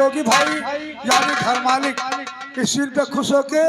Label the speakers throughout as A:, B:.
A: योगी भाई यानी घर मालिक इस सिर पे खुश होके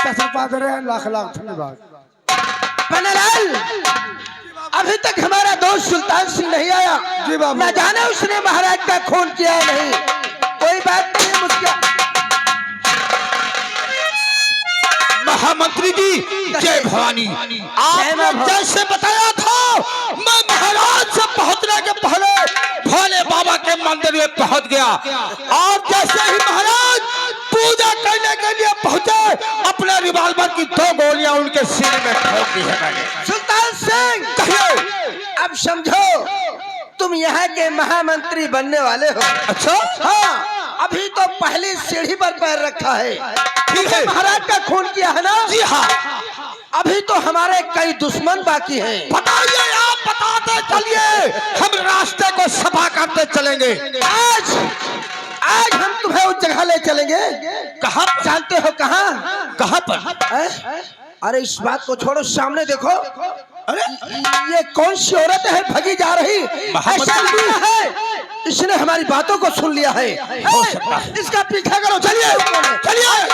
A: 10 रुपया दे रहे हैं। लाख लाख धन्यवाद।
B: पन्नालाल, अभी तक हमारा दोस्त सुल्तान सिंह नहीं आया।
A: जी बाबू।
B: न जाने उसने महाराज का खून किया है नहीं। कोई बात नहीं, मुझे
C: महामंत्री जी जय भवानी। आपने जैसे बताया था मैं महाराज से पहुंचने के पहले भोले बाबा के मंदिर में पहुंच गया और जैसे ही महाराज पूजा करने के लिए पहुंचे अपने रिवॉल्वर की 2 गोलियां उनके सीने में ठोक दी है मैंने।
B: सुल्तान सिंह,
C: कहिए।
B: अब समझो तुम यहाँ के महामंत्री बनने वाले हो।
C: अच्छा,
B: हाँ, अभी तो पहली सीढ़ी पर पैर रखा है।
C: ठीक है।
B: महाराज का खून किया है ना?
C: जी हाँ।
B: अभी तो हमारे कई दुश्मन बाकी हैं।
C: बताइए, आप बताते चलिए, हम रास्ते को सफा करते चलेंगे।
B: आज हम तुम्हें उस जगह ले चलेंगे।
C: कहाँ?
B: जानते हो कहाँ?
C: कहाँ पर?
B: अरे इस बात को छोड़ो, सामने देखो। अरे ये कौन सी औरत है भगी जा रही? ऐसा लगता है इसने हमारी बातों को सुन लिया है।
C: हो सकता है।
B: इसका पीछा करो, चलिए
C: चलिए।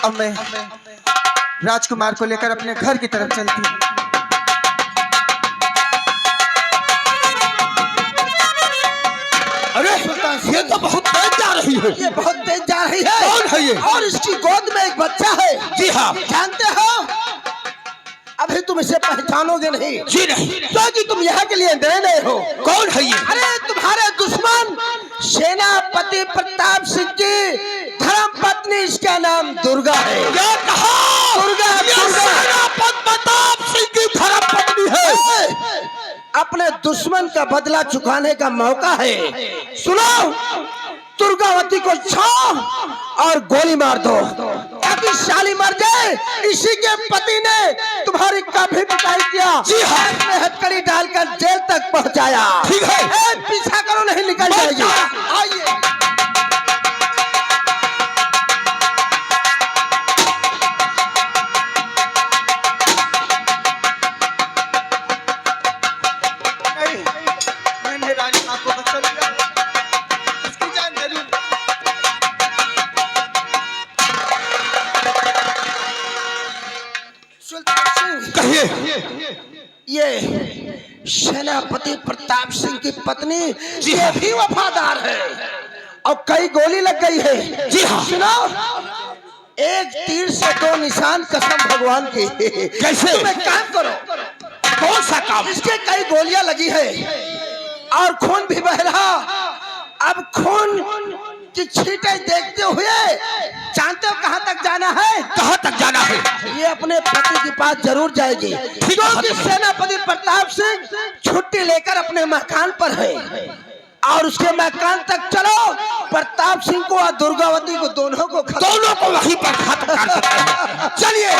D: अब मैं राजकुमार को लेकर अपने घर की तरफ चलती हूँ।
C: अरे ये तो बहुत तेज जा रही है।
B: ये बहुत तेज जा रही है।
C: कौन है ये?
B: और इसकी गोद में एक बच्चा है।
C: जी हाँ।
B: जानते हो अभी तुम इसे पहचानोगे नहीं।
C: जी नहीं।
B: क्योंकि तुम यहाँ के लिए नए नए हो।
C: कौन है ये?
B: अरे तुम्हारे दुश्मन सेनापति प्रताप सिंह की धर्म पत्नी, इसका नाम दुर्गा है।
C: क्या कहा?
B: दुर्गा,
C: ये सेनापति प्रताप सिंह की धर्म पत्नी है।
B: अपने दुश्मन का बदला चुकाने का मौका है। सुनो, दुर्गावती को छाओ और गोली मार दो ताकि साली मर जाए। इसी के पति ने तुम्हारी काफी पिटाई किया।
C: जी हाँ।
B: हथकड़ी डालकर जेल तक पहुंचाया।
C: ठीक है।
B: पीछा करो, नहीं निकल जाएगी। आइए।
D: मैंने रानी माँ को बचा लिया, इसकी जान जरूर।
B: सुल्तान सिंह,
C: कहिए।
B: ये सेनापति प्रताप सिंह की पत्नी
C: जी
B: ये
C: हाँ।
B: भी वफादार है और कई गोली लग गई है।
C: जी हाँ।
B: सुनो, एक तीर से 2 निशान, कसम भगवान की।
C: कैसे?
B: तुम एक काम करो।
C: कौन सा काम?
B: इसके कई गोलियां लगी है और खून भी बह रहा। अब खून की छींटे देखते हुए जानते हो कहाँ तक जाना है?
C: कहाँ तक जाना है?
B: ये अपने पति के पास जरूर जाएगी। क्योंकि सेनापति प्रताप सिंह छुट्टी लेकर अपने मकान पर है और उसके मकान तक चलो। प्रताप सिंह को और दुर्गावती को दोनों को
C: वहीं पर खत्म कर सकते हैं। चलिए।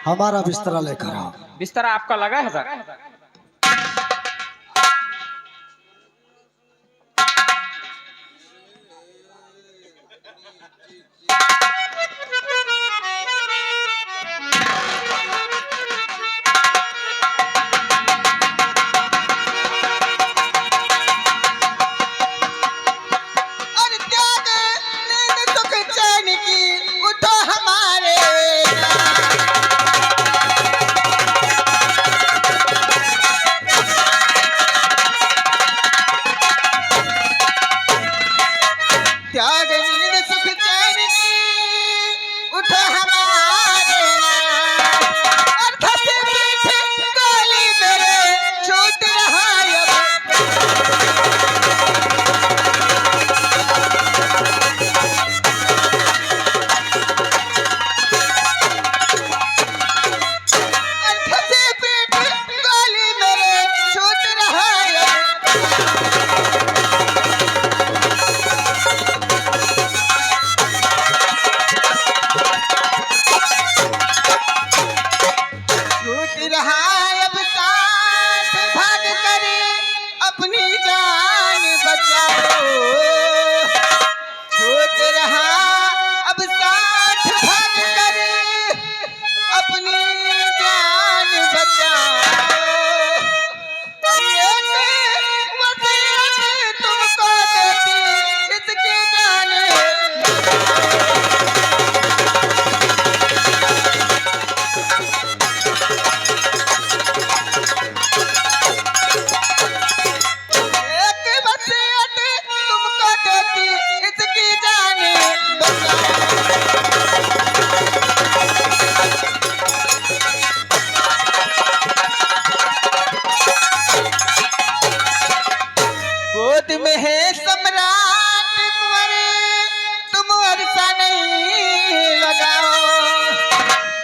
A: हमारा बिस्तरा लेकर आओ।
E: बिस्तरा आपका लगा है सर?
D: गोद में है सम्राट कुंवर, तुम अरसा नहीं लगाओ।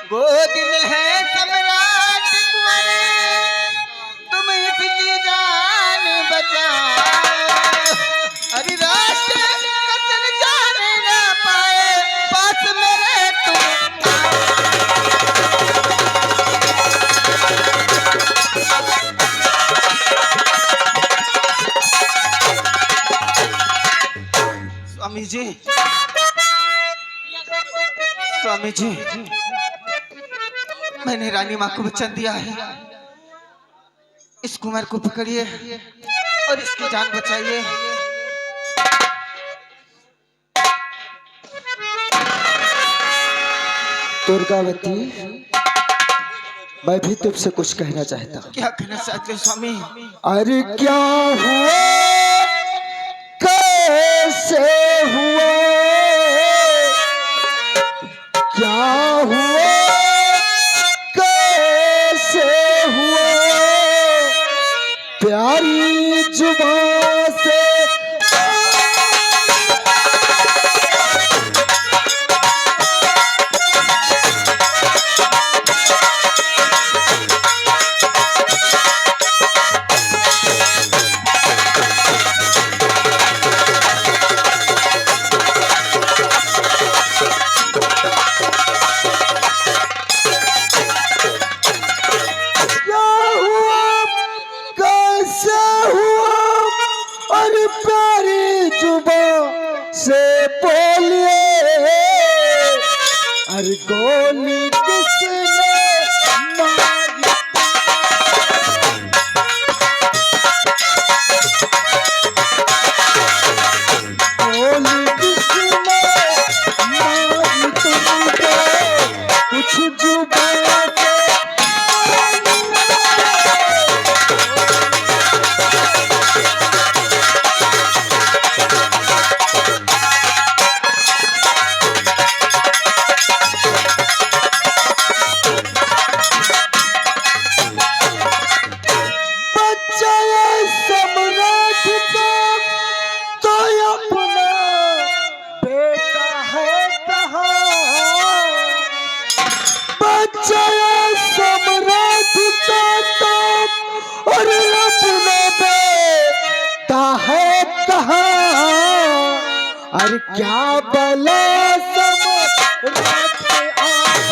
D: गोद में है सम्राट कुंवर, तुम इसकी जान बचाओ। अरे राष्ट्र कतल जाने ना पाए, पास मेरे तुम स्वामी जी, स्वामी जी, मैंने रानी माँ को वचन दिया है, इस कुंवर को पकड़िए और इसकी जान बचाइए।
B: दुर्गावती, मैं भी तुमसे कुछ कहना चाहता हूँ।
D: क्या कहना चाहते हो स्वामी?
B: अरे क्या हुआ, कैसे हुआ, क्या हुआ, कैसे हुआ, प्यारी जुबान से से बोलिए, अरे गोली किसने मारी, गोली किसने मारी तुमको, कुछ जुबान से अरे क्या बला सम्राट आई,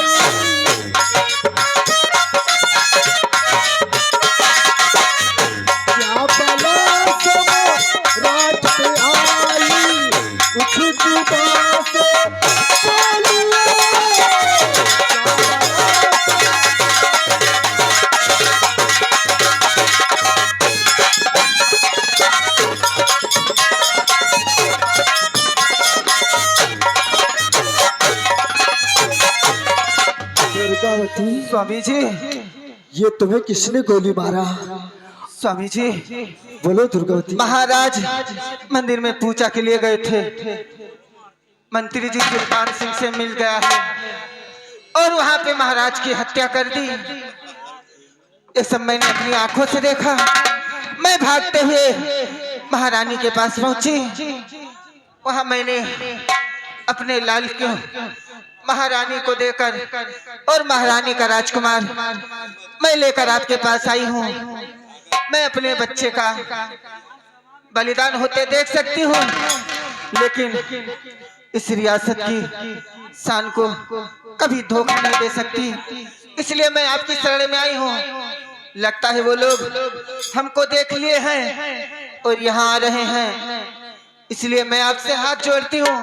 B: क्या बला सम्राट आई, कुछ जुबान से बोलिए।
D: स्वामी जी,
B: ये तुम्हें किसने गोली मारा?
D: स्वामी जी,
B: बोलो दुर्गावती।
D: महाराज मंदिर में पूजा के लिए गए थे, मंत्री जी सुल्तान सिंह से मिल गया है और वहां पे महाराज की हत्या कर दी। ये सब मैंने अपनी आंखों से देखा। मैं भागते हुए महारानी के पास पहुंची। वहां मैंने अपने लाल को महारानी को देकर और महारानी का राजकुमार मैं लेकर आपके पास आई हूँ। मैं अपने बच्चे का बलिदान होते देख सकती हूँ, लेकिन इस रियासत की शान को कभी धोखा नहीं दे सकती। इसलिए मैं आपकी शरण में आई हूँ। लगता है वो लोग हमको देख लिए हैं और यहाँ आ रहे हैं, इसलिए मैं आपसे हाथ जोड़ती हूँ।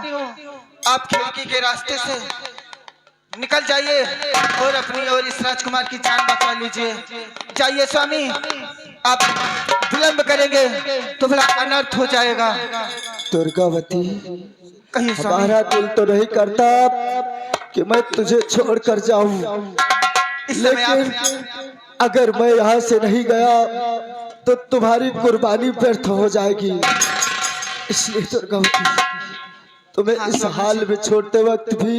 D: आप खिड़की के रास्ते से निकल जाइए और अपनी और इस राजकुमार की जान बचा लीजिए। जाइए स्वामी, आप विलंब करेंगे तो बड़ा अनर्थ हो जाएगा।
B: दुर्गावती,
D: कहिए स्वामी।
B: हमारा दिल तो नहीं करता कि मैं तुझे छोड़कर जाऊं, लेकिन अगर मैं यहाँ से नहीं गया तो तुम्हारी कुर्बानी व्यर्थ हो जाएगी। इसलिए दुर्गावती, तुम्हें इस हाल में छोड़ते वक्त भी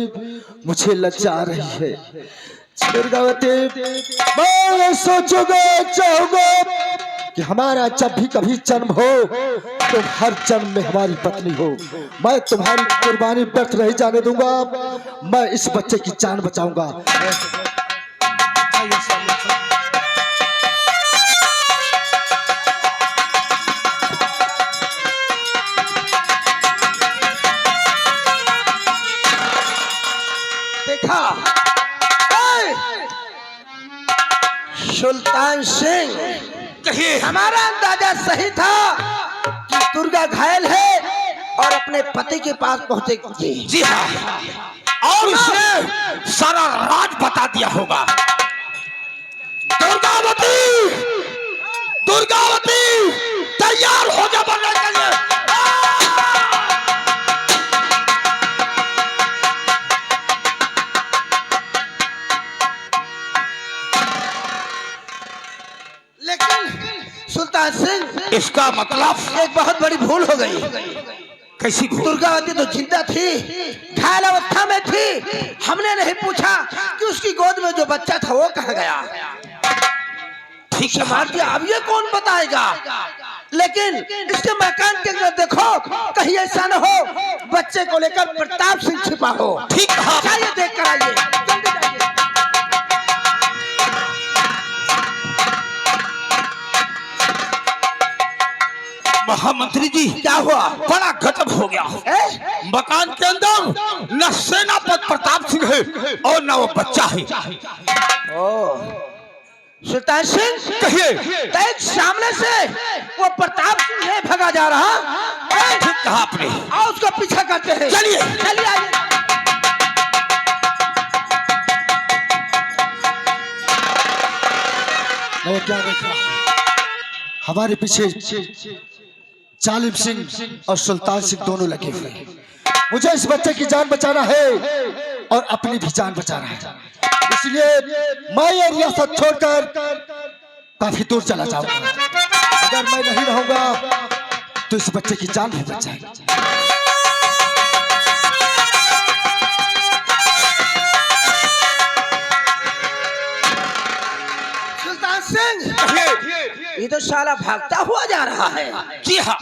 B: मुझे लज्जा आ रही है। दुर्गावती, मैं सोचूंगा चाहूंगा कि हमारा जब भी कभी जन्म हो तो हर जन्म में हमारी पत्नी हो। मैं तुम्हारी कुर्बानी व्यर्थ नहीं जाने दूंगा। मैं इस बच्चे की जान बचाऊंगा। देखा सुल्तान सिंह,
C: कहिए।
B: हमारा अंदाजा सही था कि दुर्गा घायल है और अपने पति के पास पहुंचेगी।
C: जी हाँ, और उसने सारा राज बता दिया होगा। दुर्गावती, दुर्गावती, तैयार हो जा बनने के लिए।
B: लेकिन सुल्तान सिंह,
C: इसका मतलब
B: एक बहुत बड़ी भूल हो गई।
C: कैसी भूल?
B: दुर्गावती तो जिंदा थी, घायल अवस्था में थी। हमने नहीं पूछा कि उसकी गोद में जो बच्चा था वो कहाँ गया।
C: ठीक है,
B: मार दिया, अब ये कौन बताएगा। लेकिन इसके मकान के अंदर देखो, कहीं ऐसा न हो बच्चे को लेकर प्रताप सिंह छिपा हो।
C: ठीक है।
B: जाइए देख कर आइए, जल्दी जाइए।
C: महामंत्री जी,
B: क्या हुआ?
C: बड़ा गजब हो गया। मकान के अंदर न सेनापति प्रताप सिंह है और न वो बच्चा है।
B: सुल्तान सिंह,
C: कहिए।
B: एक सामने से वो प्रताप सिंह है भगा जा रहा।
C: ठीक कहा आपने।
B: आओ उसका पीछा करते हैं।
C: चलिए।
B: चलिए आइए।
A: मैं क्या देख रहा हूं? हमारे पीछे जालिम सिंह और सुल्तान सिंह दोनों लगे हुए हैं। मुझे इस बच्चे की जान बचाना है और अपनी भी जान बचाना है। इसलिए मैं ये रियासत छोड़कर काफी दूर चला जाऊंगा। अगर मैं नहीं रहूंगा तो इस बच्चे की जान भी बच जाएगी।
B: सुल्तान सिंह, ये तो साला भागता हुआ जा रहा है।
C: जी हाँ।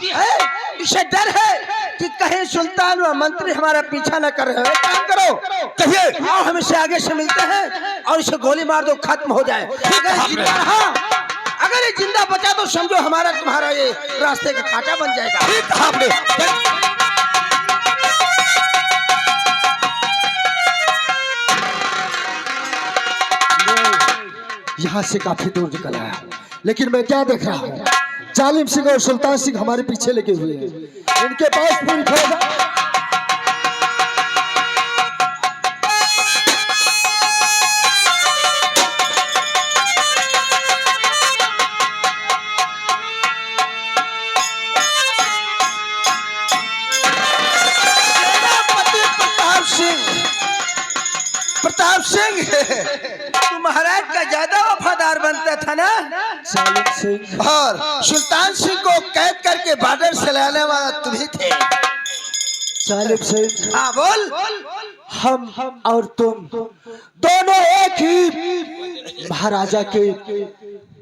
B: इसे डर है कि कहीं सुल्तान व मंत्री हमारा पीछा न कर रहे। काम करो,
C: कहिए।
B: आओ हम इसे आगे से मिलते हैं और इसे गोली मार दो, खत्म हो जाए। अगर जिंदा रहा, अगर ये जिंदा बचा तो समझो हमारा तुम्हारा ये रास्ते का कांटा बन जाएगा।
C: ठीक कहा आपने।
A: यहाँ से काफी दूर निकल आया, लेकिन मैं क्या देख रहा हूँ? जालिम सिंह और सुल्तान सिंह हमारे पीछे लगे हुए हैं। इनके पास पूरी फौज है।
B: प्रताप सिंह, तू महाराज का ज्यादा वफादार बनता था ना।
A: जालिम सिंह
B: और सुल्तान सिंह को कैद करके बॉर्डर से लाने वाला तुम ही थे।
A: जालिम सिंह,
B: हाँ बोल।
A: हम और तुम दोनों एक ही महाराजा के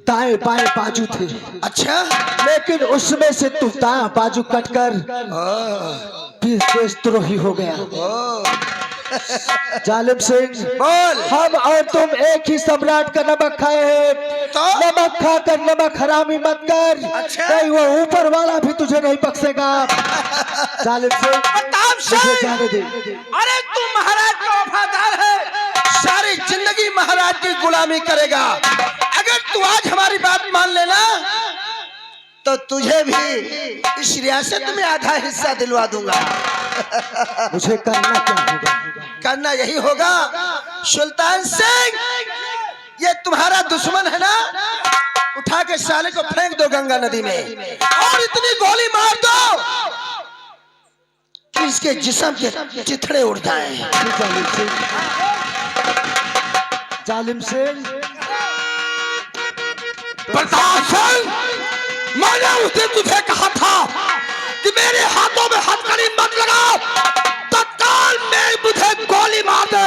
A: दाएं बाएं बाजू थे।
B: अच्छा,
A: लेकिन उसमें से तू दायां बाजू कटकर देशद्रोही हो गया। जालिम सिंह
B: बोल।
A: हम और तुम एक ही सम्राट का नमक खाए हैं।
B: तो?
A: नमक खाकर नमक हरामी मत कर।
B: अच्छा?
A: नहीं, वो ऊपर वाला भी तुझे नहीं बख्शेगा। जालिम सिंह,
B: प्रताप
A: मुझे
B: सिंह,
A: जाने दे।
B: अरे तू महाराज का वफादार है, सारी जिंदगी महाराज की गुलामी करेगा। अगर तू आज हमारी बात मान लेना तो तुझे भी इस रियासत में आधा हिस्सा दिलवा दूंगा।
A: मुझे करना क्या होगा?
B: करना यही होगा, सुल्तान सिंह, ये तुम्हारा दुश्मन है ना, उठा के साले को फेंक दो गंगा नदी में और इतनी गोली मार दो कि इसके जिस्म के चिथड़े उड़ जाएं।
A: जालिम सिंह, जालिम सिंह,
C: प्रताप सिंह, मैंने उस दिन तुझे कहा था कि मेरे हाथों में हथकड़ी मत लगाओ, तत्काल में मुझे गोली मार दे,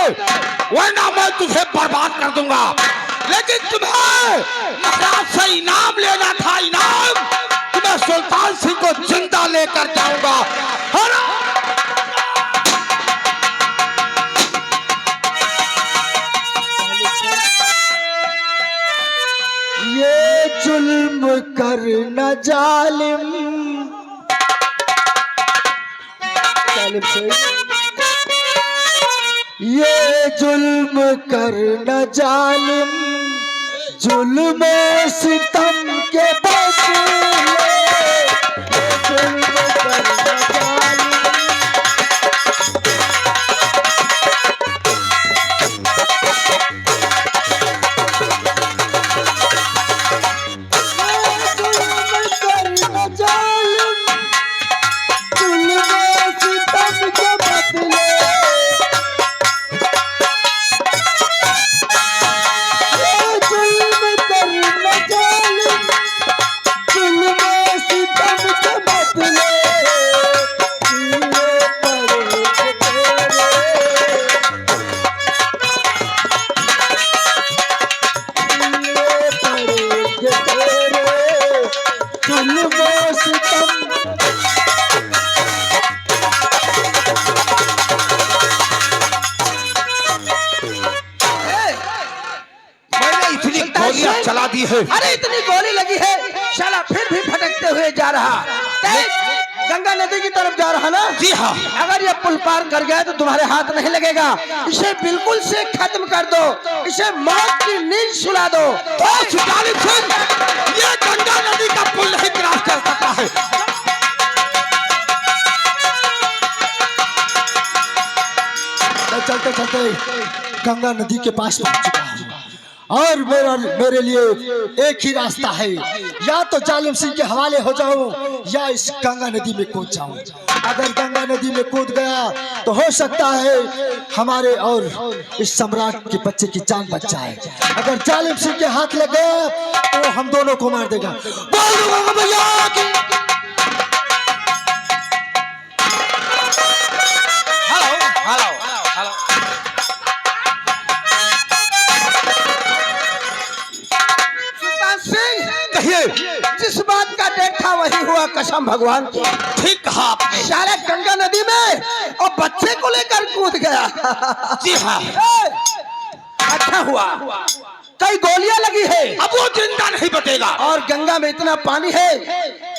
C: वरना मैं तुझे बर्बाद कर दूंगा, लेकिन तुम्हें महाराज से इनाम लेना था, इनाम। तुम्हें सुल्तान सिंह को जिंदा लेकर जाऊंगा।
A: ये जुल्म करना जालिम, ये जुल्म करना जालिम, जुल्म सितम के बदले, ये जुल्म करना जालिम।
C: चला दी है।
B: अरे इतनी गोली लगी है, शाला फिर भी भटकते हुए जा रहा। गंगा नदी की तरफ जा रहा ना?
C: जी हाँ।
B: अगर ये पुल पार कर गया तो तुम्हारे हाथ नहीं लगेगा। इसे बिल्कुल से खत्म कर दो, इसे मौत की नींद सुला दो।
C: ये गंगा नदी का पुल नहीं क्रॉस कर सकता है।
A: चलते चलते गंगा नदी के पास पहुंच चुका हूं और मेरे लिए एक ही रास्ता है, या तो जालिम सिंह के हवाले हो जाऊं या इस गंगा नदी में कूद जाऊं। अगर गंगा नदी में कूद गया तो हो सकता है हमारे और इस सम्राट के बच्चे की जान बच जाए। अगर जालिम सिंह के हाथ लग गया तो हम दोनों को मार देगा। बोल दूंगा भैया कि
B: जिस बात का डेट था वही हुआ, कसम भगवान की।
C: ठीक कहा आपने।
B: सारे गंगा नदी में और बच्चे को लेकर कूद गया।
C: जी हाँ।
B: अच्छा हुआ, कई गोलियां लगी है,
C: अब वो जिंदा नहीं बचेगा।
B: और गंगा में इतना पानी है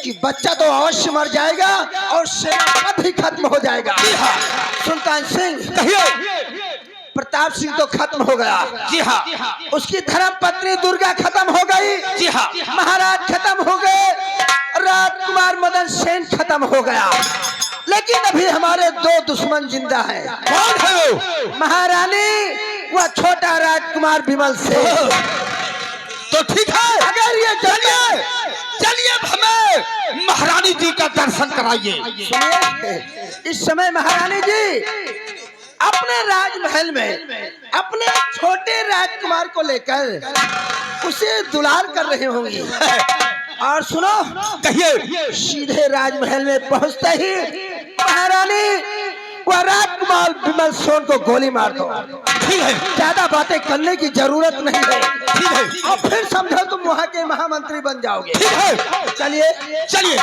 B: कि बच्चा तो अवश्य मर जाएगा और सेनापति ही खत्म हो जाएगा।
C: जी हाँ।
B: सुल्तान सिंह,
C: कहिए।
B: प्रताप सिंह तो खत्म हो गया।
C: जी हाँ।
B: उसकी धर्म पत्नी दुर्गा खत्म हो गई।
C: जी हाँ।
B: महाराज खत्म हो गए, राजकुमार मदन सेन खत्म हो गया। लेकिन अभी हमारे दो दुश्मन जिंदा हैं।
C: कौन है वो?
B: महारानी, वह छोटा राजकुमार विमल सेन।
C: तो ठीक है,
B: अगर ये
C: चलिए हमें महारानी जी का दर्शन कराइए।
B: सुनिए, इस समय महारानी जी अपने राजमहल में अपने छोटे राजकुमार को लेकर उसे दुलार कर रहे होंगे। और सुनो,
C: कहिए।
B: सीधे राजमहल में पहुंचते ही महारानी वह राजकुमार विमल सोन को गोली मार दो।
C: ठीक है।
B: ज्यादा बातें करने की जरूरत नहीं है।
C: ठीक है।
B: और फिर समझो तुम वहाँ के महामंत्री बन जाओगे।
C: ठीक है।
B: चलिए
C: चलिए।